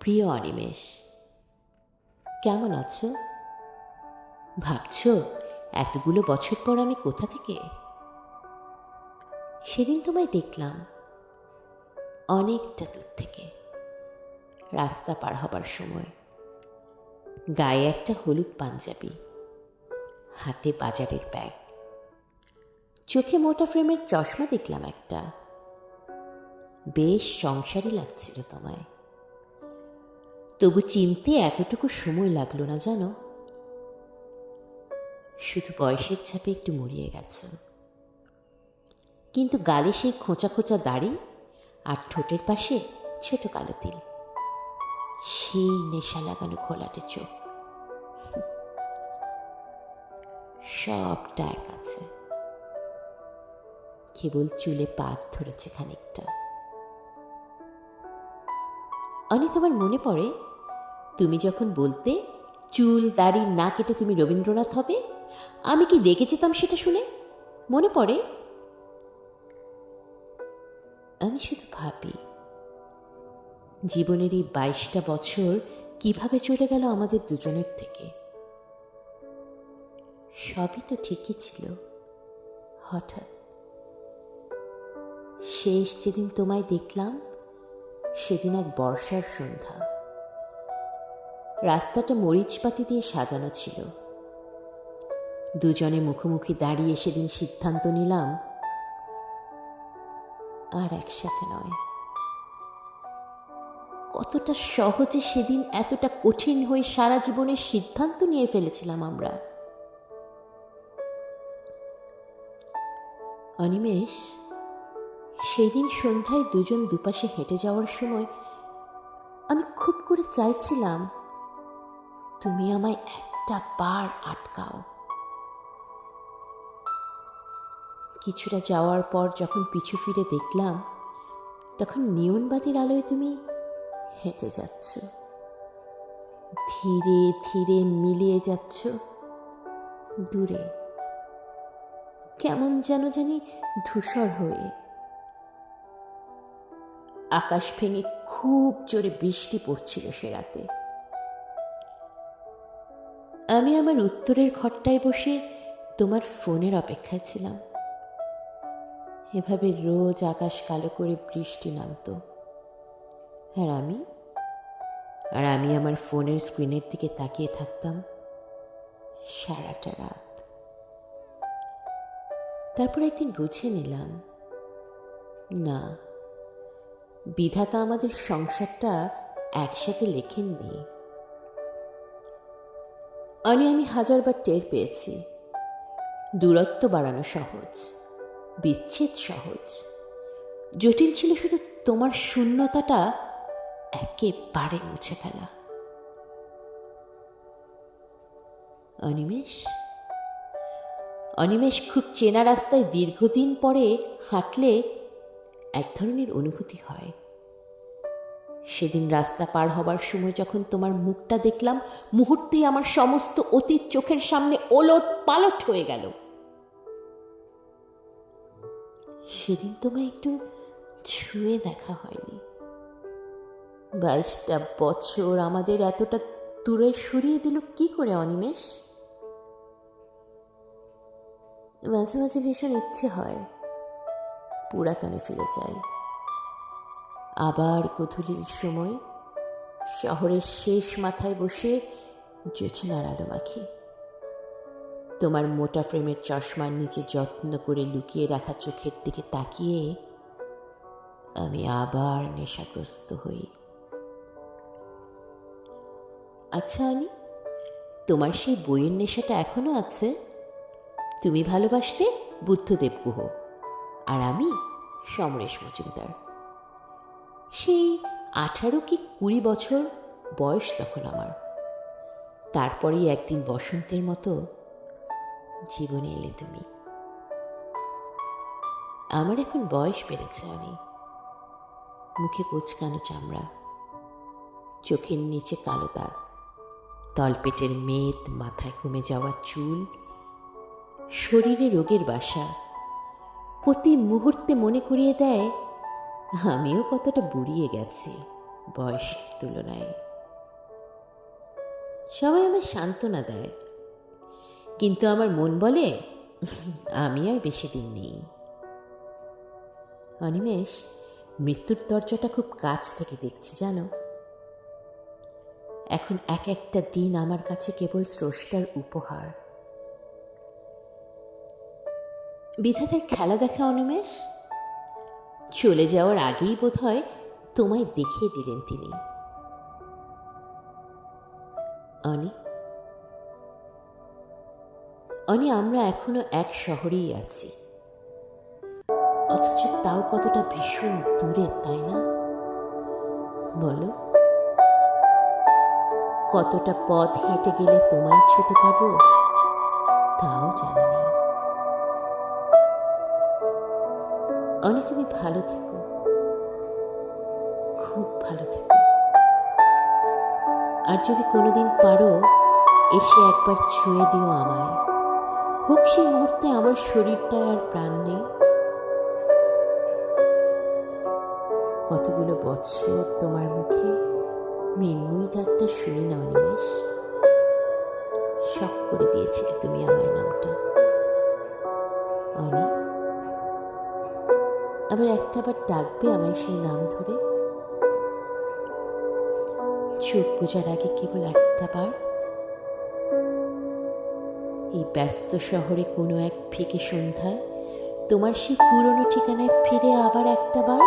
প্রিয় অনিমেষ, কেমন আছো? ভাবছ এতগুলো বছর পর আমি কোথা থেকে? সেদিন তোমায় দেখলাম অনেকটা দূর থেকে, রাস্তা পার হবার সময়। গায়ে একটা হলুদ পাঞ্জাবি, হাতে বাজারের ব্যাগ, চোখে মোটা ফ্রেমের চশমা দেখলাম একটা। বেশ সংসারী লাগছিল তোমায়, তবু চিনতে এতটুকু সময় লাগলো না জানো। শুধু বয়সের ছাপে একটু মুড়িয়ে গেছ, কিন্তু গালে সেই খোঁচা খোঁচা দাড়ি আর ঠোঁটের পাশে ছোট কালো তিল, সেই নেশা লাগানো ঘোলাটে চোখ, সবটা এক আছে। কেবল চুলে পাক ধরেছে খানিকটা। অনি, তোমার মনে পড়ে তুমি যখন বলতে চুল দাড়ি না কেটে তুমি রবীন্দ্রনাথ হবে, আমি কি রেগে যেতাম সেটা শুনে? মনে পড়ে? আমি শুধু ভাবি জীবনের এই 22টা বছর কিভাবে চলে গেল আমাদের দুজনের থেকে। সবই তো ঠিকই ছিল, হঠাৎ শেষ যেদিন তোমায় দেখলাম সেদিন এক বর্ষার সন্ধ্যা। রাস্তাটা মরিচপাতি দিয়ে সাজানো ছিল। দুজনে মুখোমুখি দাঁড়িয়ে সেদিন সিদ্ধান্ত নিলাম আর একসাথে নয়। কতটা সহজে সেদিন এতটা কঠিন হয়ে সারা জীবনের সিদ্ধান্ত নিয়ে ফেলেছিলাম আমরা। অনিমেষ, সেই দিন সন্ধ্যায় দুজন দুপাশে হেঁটে যাওয়ার সময় আমি খুব করে চাইছিলাম তুমি আমায় একটা বার আটকাও। কিছুটা যাওয়ার পর যখন পিছু ফিরে দেখলাম, তখন নিয়নবাতির আলোয় তুমি হেঁটে যাচ্ছ, ধীরে ধীরে মিলিয়ে যাচ্ছ দূরে, কেমন যেন জানি ধূসর হয়ে। আকাশ ভেঙে খুব জোরে বৃষ্টি পড়ছিল সে রাতে। আমি আমার উত্তরের ঘরটায় বসে তোমার ফোনের অপেক্ষায় ছিলাম। এভাবে রোজ আকাশ কালো করে বৃষ্টি নামতো, আর আমি আমার ফোনের স্ক্রিনের দিকে তাকিয়ে থাকতাম সারাটা রাত। তারপর একদিন বুঝে নিলাম, না, বিধাতা আমাদের সংসারটা একসাথে লেখেননি। আমি হাজারবার টের পেয়েছি দূরত্ব বাড়ানো সহজ, বিচ্ছেদ সহজ, জটিল ছিল শুধু তোমার শূন্যতাটা একেবারে মুছে ফেলা। অনিমেষ, খুব চেনা রাস্তায় দীর্ঘদিন পরে হাঁটলে এক ধরনের অনুভূতি হয়। সেদিন রাস্তা পার হবার সময় যখন তোমার মুখটা দেখলাম, মুহূর্তেই আমার সমস্ত অতীত চোখের সামনে ওলট পালট হয়ে গেল। সেদিন তোমায় একটু ছুঁয়ে দেখা হয়নি। 22টা বছর আমাদের এতটা দূরে সরিয়ে দিল কি করে অনিমেষ? মাঝে মাঝে ভীষণ ইচ্ছে হয় পুরাতনে ফিরে যাই, আবার গোধূলির সময় শহরের শেষ মাথায় বসে জোছনার আলো মাখি, তোমার মোটা ফ্রেমের চশমার নিচে যত্ন করে লুকিয়ে রাখা চোখের দিকে তাকিয়ে আমি আবার নেশাগ্রস্ত হই। আচ্ছা অনি, তোমার সেই বইয়ের নেশাটা এখনো আছে? তুমি ভালোবাসতে বুদ্ধদেব গুহ, আর আমি সমরেশ মজুমদার। সেই 18 কি 20 বছর বয়স তখন আমার। তারপরেই একদিন বসন্তের মতো জীবনে এলে তুমি। আমার এখন বয়স বেড়েছে অনি, মুখে কোঁচকানো চামড়া, চোখের নিচে কালো দাগ, তলপেটের মেদ, মাথায় কমে যাওয়া চুল, শরীরে রোগের বাসা প্রতি মুহূর্তে মনে করিয়ে দেয় আমিও কতটা বুড়িয়ে গেছি বয়সের তুলনায়। সবাই আমায় সান্ত্বনা দেয়, কিন্তু আমার মন বলে আমি আর বেশি দিন নেই। অনিমেষ, মৃত্যুর দরজাটা খুব কাছ থেকে দেখছি জানো। এখন এক একটা দিন আমার কাছে কেবল স্রষ্টার উপহার। বিধাতার খেলা দেখা অনিমেষ। চলে যাওয়ার আগেই বোধহয় তোমায় দেখিয়ে দিলেন তিনি। অনি, আমরা এখনো এক শহরেই আছি, অথচ তাও কতটা ভীষণ দূরে, তাই না? বলো, কতটা পথ হেঁটে গেলে তোমায় ছুতে পাবো তাও জানি নেই। অনি, তুমি ভালো থেকো, খুব ভালো থেকো। আর যদি কোনোদিন পারো এসে একবার ছুঁয়ে দিও আমায়, হোক সেই মুহূর্তে আমার শরীরটায় আর প্রাণ নেই। কতগুলো বৎসর তোমার মুখে মৃন্ময়ী ডাকটা শুনি না অনিমেষ। শখ করে দিয়েছিলে তুমি আমার নামটা। অনি, আবার একটাবার ডাকবে আমায় সেই নাম ধরে? চোখ বোঝার আগে কেবল একটা বার, এই ব্যস্ত শহরে কোনো এক ফিকে সন্ধ্যায় তোমার সেই পুরনো ঠিকানায় ফিরে আবার একটা বার।